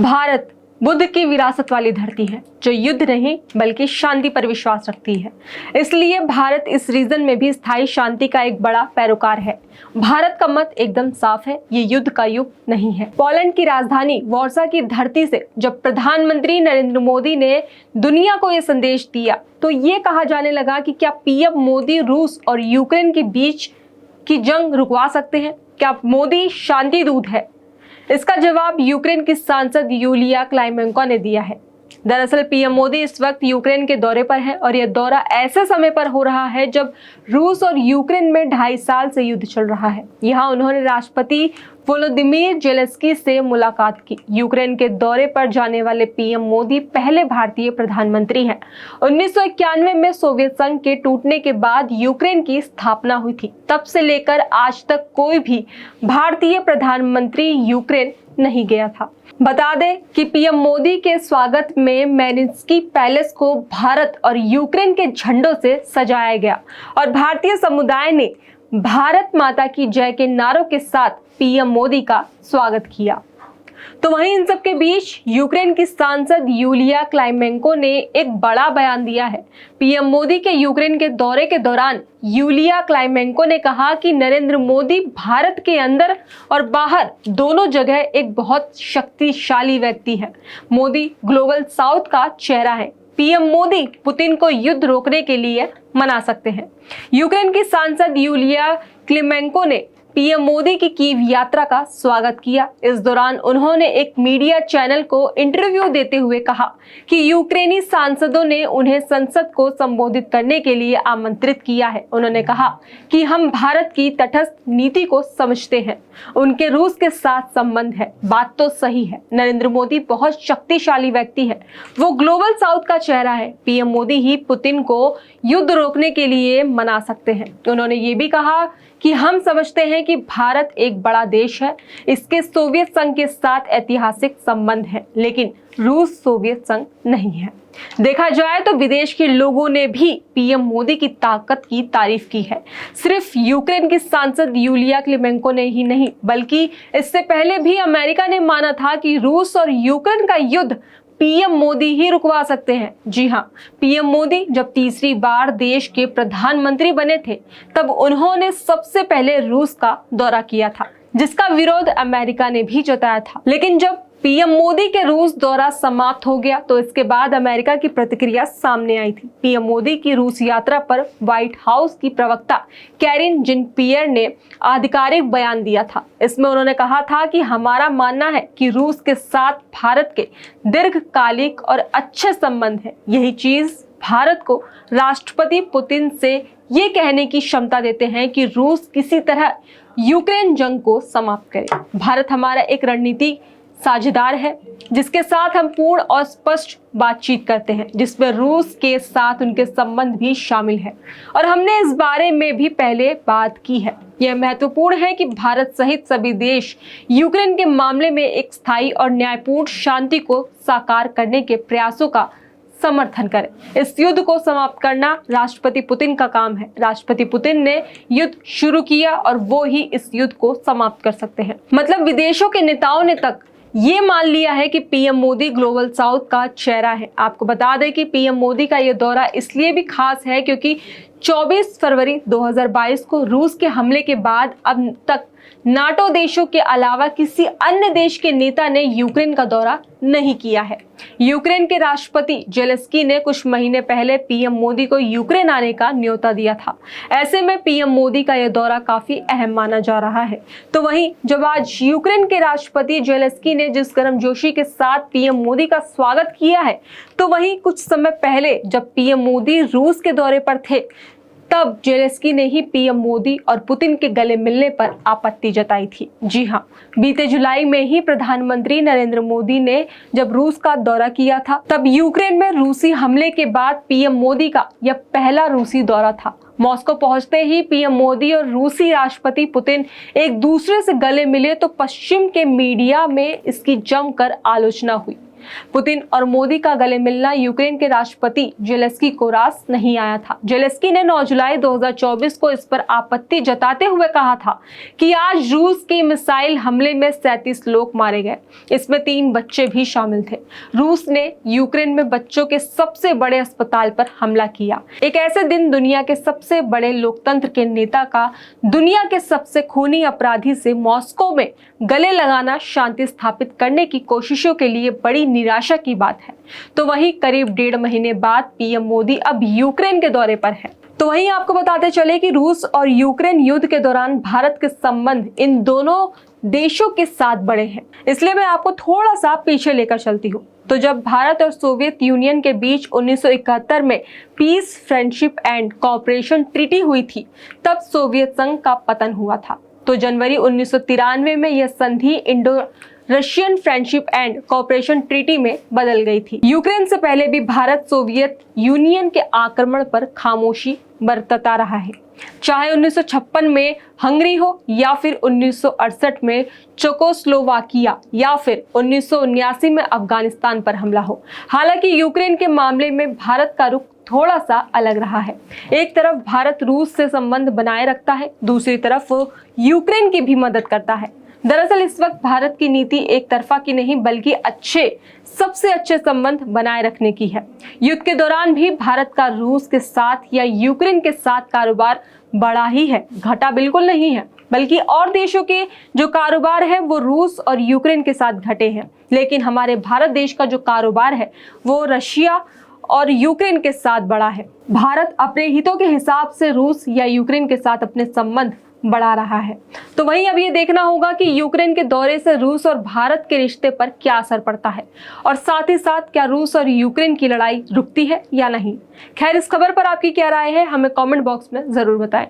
भारत बुद्ध की विरासत वाली धरती है जो युद्ध नहीं बल्कि शांति पर विश्वास रखती है। इसलिए भारत इस रीजन में भी स्थायी शांति का एक बड़ा पैरोकार है। भारत का मत एकदम साफ है, ये युद्ध का युग नहीं है। पोलैंड की राजधानी वार्सा की धरती से जब प्रधानमंत्री नरेंद्र मोदी ने दुनिया को ये संदेश दिया तो ये कहा जाने लगा कि क्या पीएम मोदी रूस और यूक्रेन के बीच की जंग रुकवा सकते हैं? क्या मोदी शांति दूत है? इसका जवाब यूक्रेन की सांसद यूलिया क्लाइमेंको ने दिया है। दरअसल पीएम मोदी इस वक्त यूक्रेन के दौरे पर है और यह दौरा ऐसे समय पर हो रहा है जब रूस और यूक्रेन में 2.5 साल से युद्ध चल रहा है। यहाँ उन्होंने राष्ट्रपति वोलोदिमीर जेलेंस्की से मुलाकात की। यूक्रेन के दौरे पर जाने वाले पीएम मोदी पहले भारतीय प्रधानमंत्री हैं। 1991 में सोवियत संघ के टूटने के बाद यूक्रेन की स्थापना हुई थी। तब से लेकर आज तक कोई भी भारतीय प्रधानमंत्री यूक्रेन नहीं गया था। बता दें कि पीएम मोदी के स्वागत में मेनिन्स्की पैलेस को भारत और यूक्रेन के झंडों से सजाया गया और भारतीय समुदाय ने भारत माता की जय के नारों के साथ पीएम मोदी का स्वागत किया। तो वहीं इन सब के बीच यूक्रेन की सांसद यूलिया क्लाइमेंको ने एक बड़ा बयान दिया है। पीएम मोदी के यूक्रेन के दौरे के दौरान यूलिया क्लाइमेंको ने कहा कि नरेंद्र मोदी भारत के अंदर और बाहर दोनों जगह एक बहुत शक्तिशाली व्यक्ति है। मोदी ग्लोबल साउथ का चेहरा है। पीएम मोदी पुतिन को युद्ध रोकने के लिए मना सकते हैं। यूक्रेन की सांसद यूलिया क्लाइमेंको ने पीएम मोदी की कीव यात्रा का स्वागत किया। इस दौरान उन्होंने एक मीडिया चैनल को इंटरव्यू देते हुए कहा कि यूक्रेनी सांसदों ने उन्हें संसद को संबोधित करने के लिए आमंत्रित किया है। उन्होंने कहा कि हम भारत की तटस्थ नीति को समझते हैं, उनके रूस के साथ संबंध है। बात तो सही है, नरेंद्र मोदी बहुत शक्तिशाली व्यक्ति है, वो ग्लोबल साउथ का चेहरा है। पीएम मोदी ही पुतिन को युद्ध रोकने के लिए मना सकते हैं। उन्होंने ये भी कहा कि हम समझते हैं कि भारत एक बड़ा देश है, इसके सोवियत संघ के साथ ऐतिहासिक संबंध है, लेकिन रूस सोवियत संघ नहीं है। देखा जाए तो विदेश के लोगों ने भी पीएम मोदी की ताकत की तारीफ की है। सिर्फ यूक्रेन की सांसद यूलिया क्लाइमेंको ने ही नहीं, बल्कि इससे पहले भी अमेरिका ने माना था कि रूस और यूक्रेन का युद्ध पीएम मोदी ही रुकवा सकते हैं। जी हाँ, पीएम मोदी जब तीसरी बार देश के प्रधानमंत्री बने थे तब उन्होंने सबसे पहले रूस का दौरा किया था, जिसका विरोध अमेरिका ने भी जताया था। लेकिन जब पीएम मोदी के रूस दौरा समाप्त हो गया तो इसके बाद अमेरिका की प्रतिक्रिया सामने आई थी। पीएम मोदी की रूस यात्रा पर व्हाइट हाउस की प्रवक्ता कैरिन जिन पियर ने आधिकारिक बयान दिया था। इसमें उन्होंने कहा था कि हमारा मानना है कि रूस के साथ भारत के दीर्घकालिक और अच्छे संबंध हैं। यही चीज भारत को राष्ट्रपति पुतिन से ये कहने की क्षमता देते हैं कि रूस किसी तरह यूक्रेन जंग को समाप्त करे। भारत हमारा एक रणनीतिक साझेदार है जिसके साथ हम पूर्ण और स्पष्ट बातचीत करते हैं, जिसमें रूस के साथ उनके संबंध भी शामिल है और हमने इस बारे में भी पहले बात की है। यह महत्वपूर्ण है कि भारत सहित सभी देश यूक्रेन के मामले में एक स्थायी और न्यायपूर्ण शांति को साकार करने के प्रयासों का समर्थन करें। इस युद्ध को समाप्त करना राष्ट्रपति पुतिन का काम है। राष्ट्रपति पुतिन ने युद्ध शुरू किया और वो ही इस युद्ध को समाप्त कर सकते हैं। मतलब विदेशों के नेताओं ने तक ये मान लिया है कि पीएम मोदी ग्लोबल साउथ का चेहरा है। आपको बता दें कि पीएम मोदी का ये दौरा इसलिए भी खास है क्योंकि 24 फरवरी 2022 को रूस के हमले के बाद अब तक नाटो देशों के अलावा किसी अन्य देश के नेता ने यूक्रेन का दौरा नहीं किया है। यूक्रेन के राष्ट्रपति जेलेंस्की ने कुछ महीने पहले पीएम मोदी को यूक्रेन आने का न्योता दिया था। ऐसे में पीएम मोदी का यह दौरा काफी अहम माना जा रहा है। तो वहीं जब आज यूक्रेन के राष्ट्रपति जेलेंस्की ने जिस गर्मजोशी के साथ पीएम मोदी का स्वागत किया है, तो वहीं कुछ समय पहले जब पीएम मोदी रूस के दौरे पर थे तब जेलेंस्की ने ही पीएम मोदी और पुतिन के गले मिलने पर आपत्ति जताई थी। जी हाँ, बीते जुलाई में ही प्रधानमंत्री नरेंद्र मोदी ने जब रूस का दौरा किया था तब यूक्रेन में रूसी हमले के बाद पीएम मोदी का यह पहला रूसी दौरा था। मॉस्को पहुंचते ही पीएम मोदी और रूसी राष्ट्रपति पुतिन एक दूसरे से गले मिले तो पश्चिम के मीडिया में इसकी जमकर आलोचना हुई। पुतिन और मोदी का गले मिलना यूक्रेन के राष्ट्रपति जेलेंस्की को रास नहीं आया था। जेलेंस्की ने 9 जुलाई 2024 को इस पर आपत्ति जताते हुए कहा था कि आज रूस के मिसाइल हमले में 37 लोग मारे गए, इसमें 3 बच्चे भी शामिल थे। रूस ने यूक्रेन में बच्चों के सबसे बड़े अस्पताल पर हमला किया। एक ऐसे दिन दुनिया के सबसे बड़े लोकतंत्र के नेता का दुनिया के सबसे खूनी अपराधी से मॉस्को में गले लगाना शांति स्थापित करने की कोशिशों के लिए बड़ी निराशा की बात है। तो वहीं करीब 1.5 महीने बाद पीएम मोदी अब यूक्रेन के दौरे पर है। तो वहीं आपको बताते चले कि रूस और यूक्रेन युद्ध के दौरान भारत के संबंध इन दोनों देशों के साथ बढ़े हैं। इसलिए मैं आपको थोड़ा सा पीछे लेकर चलती हूँ। तो जब भारत और सोवियत यूनियन के बीच 1971 में peace, friendship and cooperation treaty हुई थी, तब सोवियत संघ का पतन हुआ था। तो जनवरी 1993 में यह संधि Indo Russian friendship and cooperation treaty में बदल गई थी। यूक्रेन से पहले भी भारत सोवियत यूनियन के आक्रमण पर खामोशी बरतता रहा है, चाहे 1956 में हंगरी हो या फिर 1968 में चेकोस्लोवाकिया या फिर 1979 में अफगानिस्तान पर हमला हो। हालांकि यूक्रेन के मामले में भारत का रुख थोड़ा सा अलग रहा है। एक तरफ भारत रूस से संबंध बनाए रखता है, दूसरी तरफ वो यूक्रेन की भी मदद करता है। दरअसल इस वक्त भारत की नीति एक तरफा की नहीं बल्कि सबसे अच्छे संबंध बनाए रखने की है। युद्ध के दौरान भी भारत का रूस के साथ या यूक्रेन के साथ कारोबार बढ़ा ही है, घटा बिल्कुल नहीं है, बल्कि और देशों के जो कारोबार है वो रूस और यूक्रेन के साथ घटे हैं। लेकिन हमारे भारत देश का जो कारोबार है वो रशिया और यूक्रेन के साथ बढ़ा है। भारत अपने हितों के हिसाब से रूस या यूक्रेन के साथ अपने संबंध बढ़ा रहा है। तो वहीं अब ये देखना होगा कि यूक्रेन के दौरे से रूस और भारत के रिश्ते पर क्या असर पड़ता है और साथ ही साथ क्या रूस और यूक्रेन की लड़ाई रुकती है या नहीं। खैर, इस खबर पर आपकी क्या राय है, हमें कमेंट बॉक्स में जरूर बताएं।